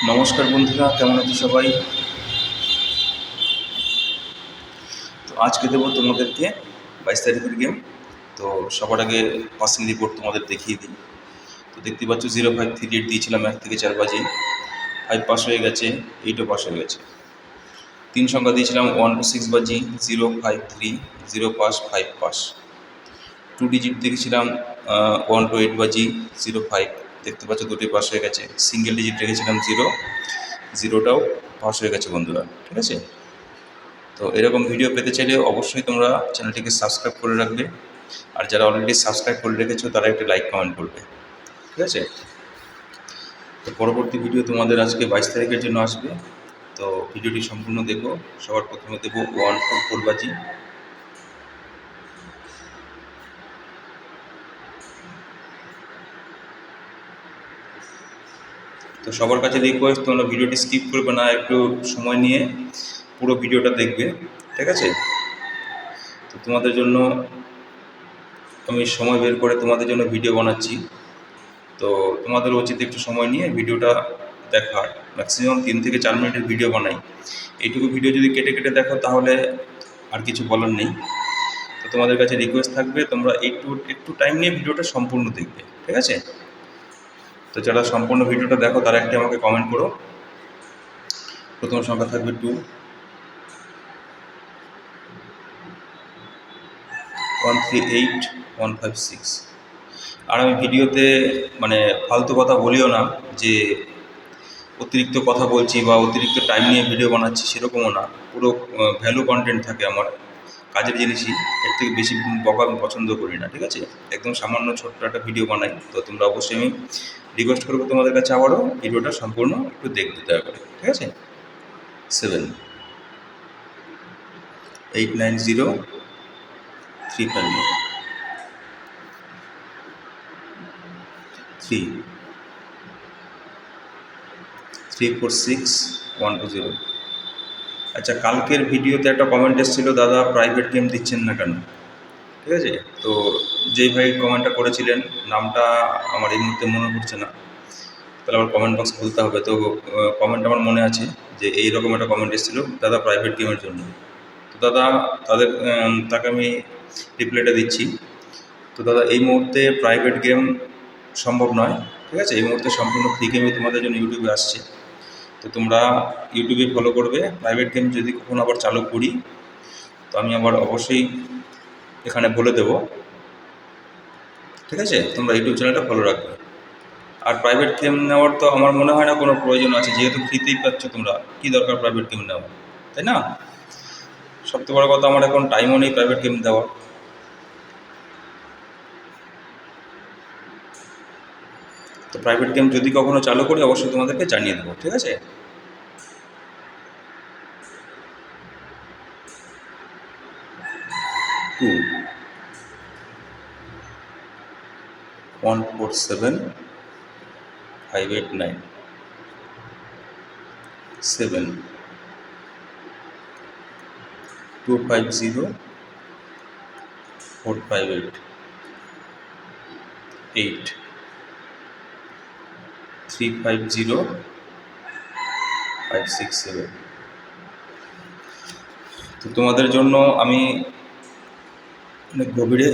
নমস্কার বন্ধুরা, কেমন আছো সবাই? তো আজকে দেবো তোমাদেরকে 22 তারিখের গেম। তো সবার আগে পাসিং রিপোর্ট তোমাদের দেখিয়ে দিই। তো দেখতে পাচ্ছ 0538 দিয়েছিলাম 1 থেকে 4 বাজে, 5 পাস হয়ে গেছে, 8ও পাস হয়ে গেছে। 3 সংখ্যা দিয়েছিলাম 1 to 6 বাজি, 053, 0 পাস, 5 পাস। 2 ডিজিট দেখেছিলাম 1 to 8 বাজি, 05, দেখতে পাচ্ছ দুটোই পাস হয়ে গেছে। সিঙ্গেল ডিজিট রেখেছিলাম 0টাও পাস হয়ে গেছে বন্ধুরা, ঠিক আছে? তো এরকম ভিডিও পেতে চাইলে অবশ্যই তোমরা চ্যানেলটিকে সাবস্ক্রাইব করে রাখবে, আর যারা অলরেডি সাবস্ক্রাইব করে রেখেছো তারা একটা লাইক কমেন্ট করবে, ঠিক আছে? তো পরবর্তী ভিডিও তোমাদের আজকে 22 তারিখের জন্য আসবে। তো ভিডিওটি সম্পূর্ণ দেখো। সবার প্রথমে দেবো 144 বাজি। তো সবার কাছে রিকোয়েস্ট, তোমরা ভিডিওটি স্কিপ করবে না, একটু সময় নিয়ে পুরো ভিডিওটা দেখবে, ঠিক আছে? তো তোমাদের জন্য আমি সময় বের করে তোমাদের জন্য ভিডিও বানাচ্ছি। তো তোমাদের উচিত একটু সময় নিয়ে ভিডিওটা দেখার। ম্যাক্সিমাম 3 থেকে 4 মিনিটের ভিডিও বানাই। এইটুকু ভিডিও যদি কেটে কেটে দেখো তাহলে আর কিছু বলার নেই। তো তোমাদের কাছে রিকোয়েস্ট থাকবে, তোমরা একটু টাইম নিয়ে ভিডিওটা সম্পূর্ণ দেখবে, ঠিক আছে? তো যারা সম্পূর্ণ ভিডিওটা দেখো তারা একটি আমাকে কমেন্ট করো। প্রথম সংখ্যা থাকবে 2, 138, 156। আর আমি ভিডিওতে মানে ফালতু কথা বলিও না যে অতিরিক্ত কথা বলছি বা অতিরিক্ত টাইম নিয়ে ভিডিও বানাচ্ছি, সেরকমও না। পুরো ভ্যালু কন্টেন্ট থাকে আমার, কাজের জিনিসই। এর থেকে বেশি বকা আমি পছন্দ করি না, ঠিক আছে? একদম সামান্য ছোট্ট একটা ভিডিও বানাই। তো তোমরা অবশ্যই, আমি রিকোয়েস্ট করবো তোমাদের কাছে আবারও ভিডিওটা সম্পূর্ণ একটু দেখতে দয়া করে, ঠিক আছে? 7, 890, 350, 3, 346, 120। আচ্ছা, কালকের ভিডিওতে একটা কমেন্ট এসেছিলো, দাদা প্রাইভেট গেম দিচ্ছেন না কেন? ঠিক আছে? তো যেই ভাই কমেন্টটা করেছিলেন, নামটা আমার এই মুহূর্তে মনে পড়ছে না, তাহলে আমার কমেন্ট বক্স খুলতে হবে। তো কমেন্ট আমার মনে আছে যে এইরকম একটা কমেন্ট এসেছিলো, দাদা প্রাইভেট গেমের জন্য। তো দাদা, তাকে আমি রিপ্লাইটা দিচ্ছি। তো দাদা, এই মুহূর্তে প্রাইভেট গেম সম্ভব নয়, ঠিক আছে? এই মুহূর্তে সম্পূর্ণ ফ্রি গেমই তোমাদের জন্য ইউটিউবে আসছে। তো তোমরা ইউটিউবে ফলো করবে। প্রাইভেট গেম যদি কখনো আবার চালু করি তো আমি আবার অবশ্যই এখানে বলে দেবো, ঠিক আছে? তোমরা ইউটিউব চ্যানেলটা ফলো রাখবে। আর প্রাইভেট গেম নেওয়ার তো আমার মনে হয় না কোনো প্রয়োজন আছে, যেহেতু ফ্রিতেই পাচ্ছ তোমরা, কী দরকার প্রাইভেট গেম নেওয়া, তাই না? সবথেকে বড় কথা, আমার এখন টাইমও নেই প্রাইভেট গেম দেওয়ার। তো প্রাইভেট গেম যদি কখনো চালু করি অবশ্যই তোমাদেরকে জানিয়ে দেবো, ঠিক আছে? টু, 147, 589, 7, 250, 458, 8, 350, 567। তো তোমাদের জন্য আমি অনেক গভীরে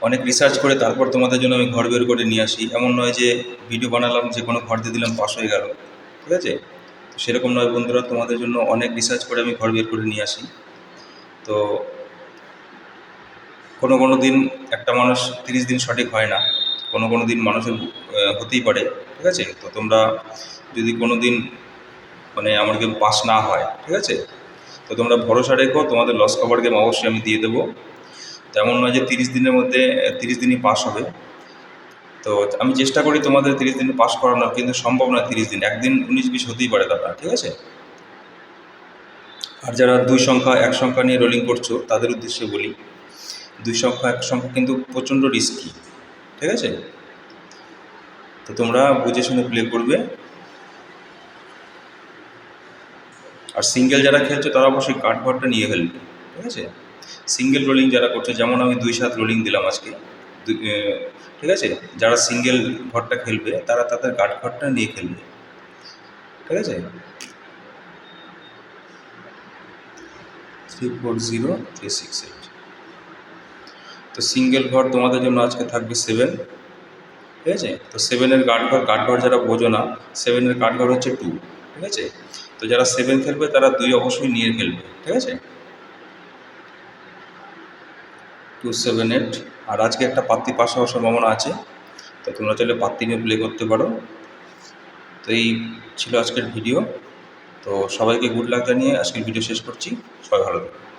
অনেক রিসার্চ করে তারপর তোমাদের জন্য আমি ঘর বের করে নিয়ে আসি। এমন নয় যে ভিডিও বানালাম, যে কোনো ঘর দিয়ে দিলাম, পাস হয়ে গেল, ঠিক আছে? তো সেরকম নয় বন্ধুরা, তোমাদের জন্য অনেক রিসার্চ করে আমি ঘর বের করে নিয়ে আসি। তো কোনো কোনো দিন একটা মানুষ 30 দিন সঠিক হয় না, কোনো কোনো দিন মানুষের হতেই পারে, ঠিক আছে? তো তোমরা যদি কোনো দিন মানে আমার গেম পাস না হয়, ঠিক আছে, তো তোমরা ভরসা রেখো, তোমাদের লস কভার গেম অবশ্যই আমি দিয়ে দেবো। তেমন নয় যে 30 দিনের মধ্যে 30 দিনই পাস হবে। তো আমি চেষ্টা করি তোমাদের 30 দিনে পাস করানোর, কিন্তু সম্ভব নয় 30 দিন, একদিন 19-20 হতেই পারে দাদা, ঠিক আছে? আর যারা 2 সংখ্যা 1 সংখ্যা নিয়ে রোলিং করছো তাদের উদ্দেশ্যে বলি, 2 সংখ্যা 1 সংখ্যা কিন্তু প্রচণ্ড রিস্কি, ঠিক আছে? তো তোমরা বুঝে শুনে প্লে করবে। আর সিঙ্গেল যারা খেলছো তারা অবশ্যই কার্ডভারটা নিয়ে ফেলবে, ঠিক আছে? সিঙ্গেল রোলিং যারা করছো, যেমন আমি 2-7 রোলিং দিলাম আজকে, ঠিক আছে, যারা সিঙ্গেল ঘরটা খেলবে তারা তাদের গার্ড ঘরটা নিয়ে খেলবে, ঠিক আছে। 340368। তো সিঙ্গেল ঘর তোমাদের জন্য আজকে থাকবে 7, ঠিক আছে। তো 7-এর গার্ড ঘর যারা বোঝো না, 7-এর গার্ড ঘর হচ্ছে 2, ঠিক আছে। তো যারা 7 খেলবে তারা 2 অবশ্যই নিয়ে খেলবে, ঠিক আছে। 2 7 8। আর আজকে একটা পাত্তি পাস হওয়ার সম্ভাবনা আছে, তো তোমরা চাইলে পাত্তি নিয়ে প্লে করতে পারো। তো এই ছিল আজকের ভিডিও। তো সবাইকে গুড লাক জানিয়ে আজকের ভিডিও শেষ করছি। সবাই ভালো থাকো।